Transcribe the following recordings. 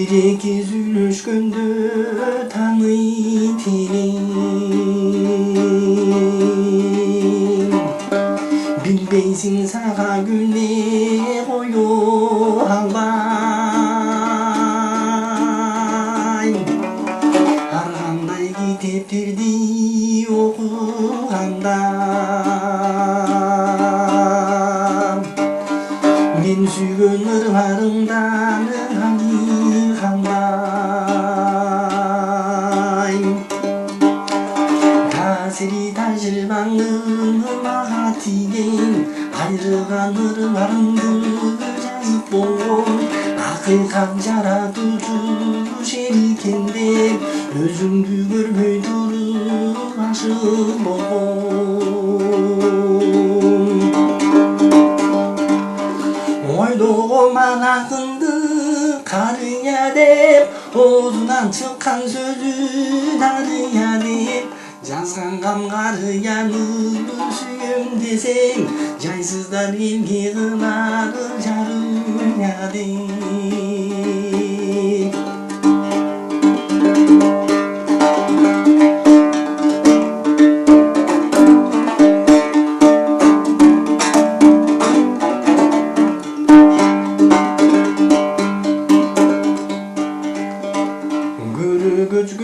Бир-эки сүйлөшкөндө таңый терең билбейсиң сага күлне кое албай ар кандай китептерди окуганда мен сүйгөн ырларыңдан айыганбай таасири тажрыйбаңдын мага тийген айрылган ырларыңды жазып болгон акыйкат жаратуучу шерикен деп өзүңдү көрбөй туруп ашык болгон ойлогом акынды карыя деп оозунан чыккан сөзү дарыя деп жазган кам карыяны сүйөм десең жайсыздар элге кылар жарыя деп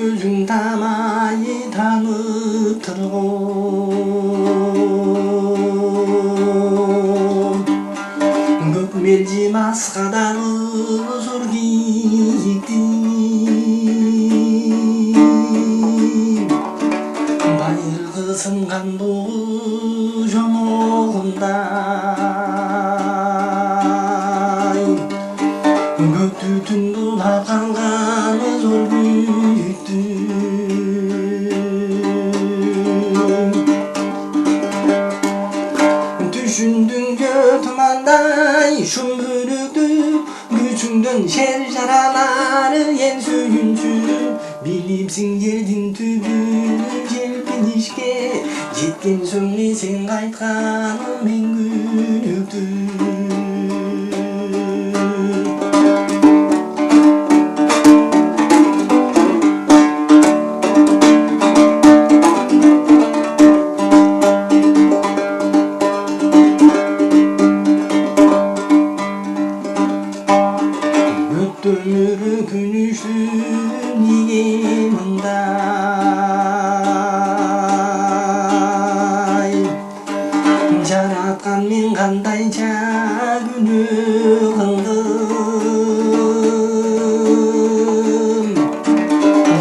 көзүң тамай танып тургон көк мелжим аскадагы зор кийиктин байыркы сынган бугу жомогундай көктү түн булап калган зор түшүндүң тумандай шүмбүрүктү күчүңдөн шер жаралары эн сүйүнчү билипсиң жердин түбүн желпинишке жеткен соң сен кайтканым мен күнүктүү ömürü günüşlü niye mınday Jaratkan men kandayca günü kıldım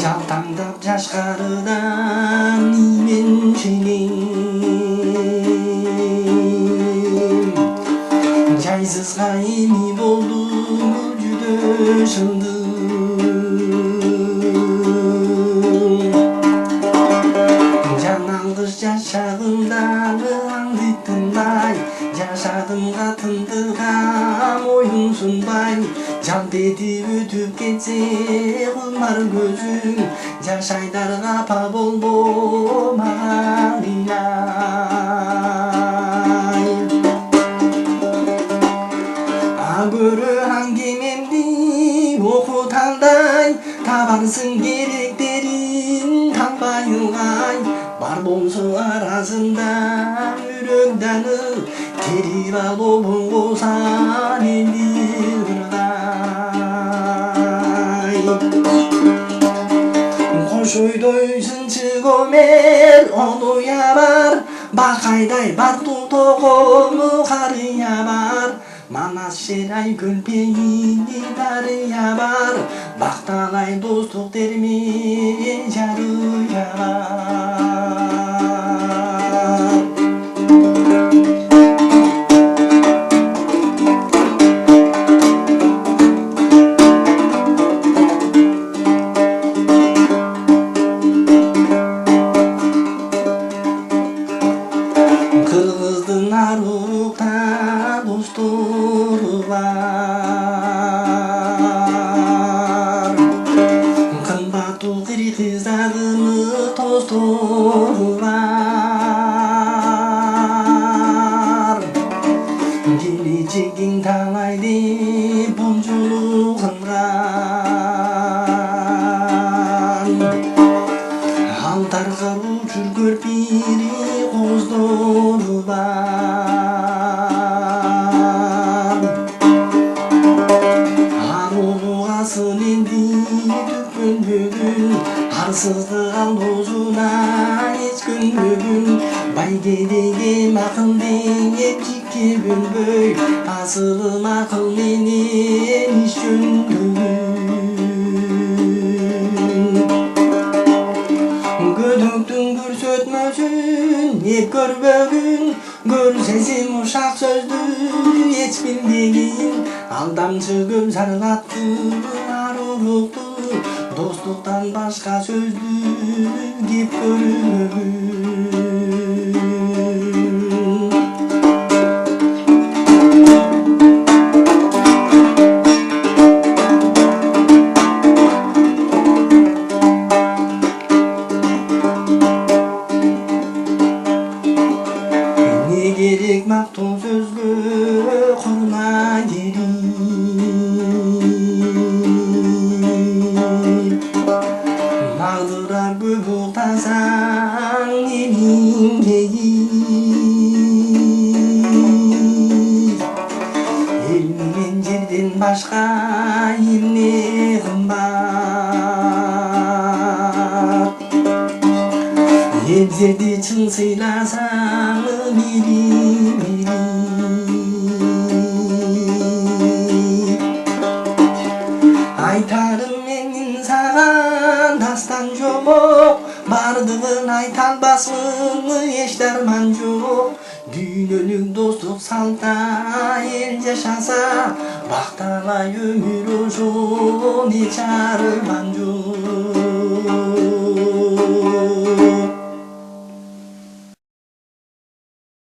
Jaltаңдап жашкарыдан имен ченем Жайсызга эми болдум жанан кыш жашагымдан аңды тынбай жашадым катындыргам оюн сунбай жалт этип өтүп кетсе кылмар көзүң жашайдар капа болбо мага ыйлай көрө аңгемемди оку таңдай табарсың керектерин танбай ылгай бар болсо арасында үрөк даны терип ал обоңгосан элди ырдай кош ойдой сынчы комер онуя бар бакайдай барту тогому карыя бар Манас шерай көлпейинде дарыя бар бакталай достук терме жарыя бар кыргыздын арукта достору бар кымбаттуу кыргыздардын достору талайды болжолугундан алтаргаруу жүргөр бири коздору бар аруугасын энди түккөнбөгүн арсыздыган дозуна эч көнбөгүн байгедеге макыл деңеп жикке бөлбөй асылым акыл менен иш жөндөгүн көдөктүн көрсөтмөсүн эп көрбөгүн көрсесим ушак сөздү эч билбегин алдамчы көп зарлаттым арулукту достуктан башка сөздү кеп көрбөгүн керек мактоо сөзгө курма керек магдырар көп уктасаң элиң кейит эл менен жерден башка эмне кымбат эл жерди чын сыйласаң айтарым менин сага дастан жок бардыгын айта албасмын эч дарман жок дүйнөлүк достук салта эл жашаса бакталай өмүр ошол эч арман жок